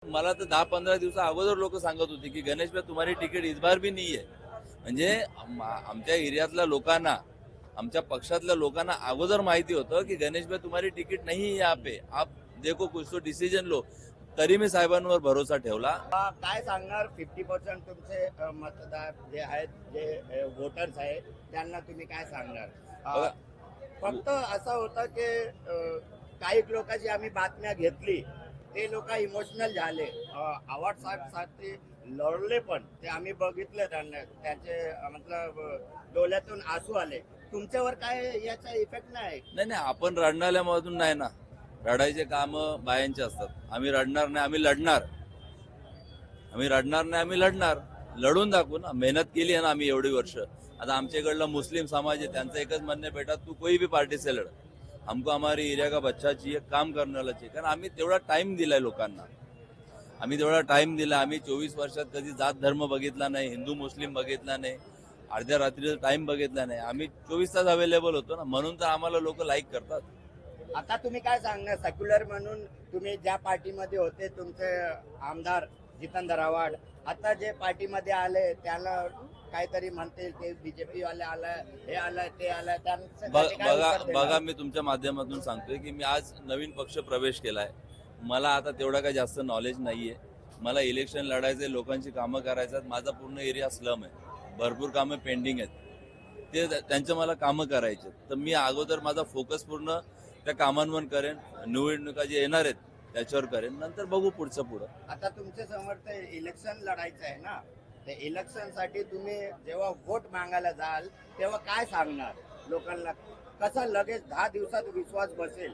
मला तर 10-15 दिवसा अगोदर लोक सांगत होते की गणेश भाई तुम्हारी तिकीट इस बार भी नहीं है. म्हणजे आमच्या एरियातल्या लोकांना, आमच्या पक्षातल्या लोकांना अगोदर माहिती होतं की गणेश भाई तुम्हारी तिकीट नहीं है यहाँ पे, आप देखो कुछ तो डिसिजन लो. तरी मी साहेबांवर भरोसा ठेवला. काय सांगणार 50% तुमचे मतदार जे आहेत, जे वोटर्स आहेत, त्यांना तुम्ही काय सांगणार? बघा, फक्त असं होतं की काही लोकांची आम्ही बातम्या घेतली, ते लोक इमोशनल झाले, आवाज साठी लढले, पण ते आम्ही बघितलं, त्यांना त्यांचे मतलब डोळ्यातून आसू आले. तुमच्यावर काय याचा इफेक्ट नाही? नाही, आपण रडणाऱ्यामधून नाही ना. रडायचे काम बायांचे असतात. आम्ही रडणार नाही, आम्ही लढणार. आम्ही रडणार नाही, आम्ही लढणार. लढून दाखवू ना. मेहनत केली आहे ना आम्ही एवढी वर्ष. आता आमच्याकडला मुस्लिम समाज आहे, त्यांचं एकच म्हणणं आहे, बेटा तू कोई भी पार्टी से लढ, हमको हमारी एरिया का बच्चा चाहिए, काम करण्याला चाहिए. कारण आम्ही तेवढा टाइम दिलाय लोकांना. आम्ही तेवढा टाइम दिला. आम्ही 24 वर्षात कधी जात धर्म बघितला नाही, हिंदू मुस्लिम बघितला नाही, अर्ध्या रात्रीचा टाइम बघितला नाही. आम्ही 24 तास अवेलेबल होतो ना, म्हणून तर आम्हाला लोक लाईक करतात. आता तुम्ही काय सांगणार? सेक्युलर म्हणून तुम्ही ज्या पार्टीमध्ये होते, तुमचे आमदार जितेंद्र आव्हाड आता जे पार्टीमध्ये आले, त्याला काहीतरी म्हणतील की बीजेपी वाले आलाय, हे आलाय, ते आलाय, त्यांच्यासाठी काय उत्तर देणार? बघा, मी तुमच्या माध्यमातून सांगतोय की मी आज नवीन पक्ष प्रवेश केलाय. मला आता तेवढा काही जास्त नॉलेज नाहीये. मला इलेक्शन लढायचे, लोकांची कामं करायचं. माझा पूर्ण एरिया स्लम आहे, भरपूर कामं पेंडिंग आहेत. ते त्यांचं मला कामं करायचे. तर मी अगोदर माझा फोकस पूर्ण त्या कामांवर करेन. निवडणुका जे येणार आहेत त्याच्यावर करेन, नंतर बघू पुढं. आता तुमच्या समोर ते इलेक्शन लढायचं आहे ना, ते इलेक्शन साठी तुम्ही जेव्हा वोट मागायला जाल, तेव्हा काय सांगणार लोकांना? कसा लगेच 10 दिवसात विश्वास बसेल?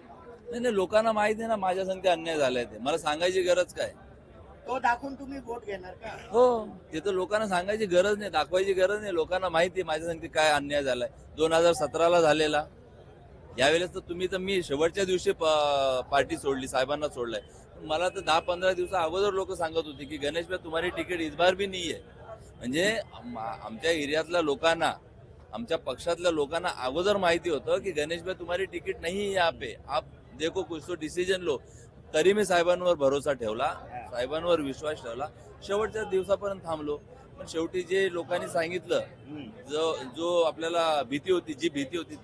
नाही, लोकांना माहिती आहे ना माझ्या संगती अन्याय झालाय. ते मला सांगायची गरज काय? तो दाखवून तुम्ही वोट घेणार का? हो, ते तर लोकांना सांगायची गरज नाही, दाखवायची गरज नाही. लोकांना माहिती आहे माझ्या संगती काय अन्याय झालाय. 2017ला झालेला. यावेळेस तर मी शेवटच्या दिवशी पार्टी सोडली, साहेबांना सोडलाय. मला तर 10-15 दिवसा अगोदर लोक सांगत होते की गणेश भाई तुम्हारी तिकीट इस बार भी नहीं है. म्हणजे आमच्या एरियातल्या लोकांना, आमच्या पक्षातल्या लोकांना अगोदर माहिती होतं की गणेश भाई तुम्हारी तिकीट नहीं है यहाँ पे, आप देखो कुछ तो डिसिजन लो. तरी मी साहेबांवर भरोसा ठेवला, साहेबांवर विश्वास ठेवला. शेवटच्या दिवसापर्यंत थांबलो. पण शेवटी जे लोकांनी सांगितलं, जो आपल्याला भीती होती, जी भीती होती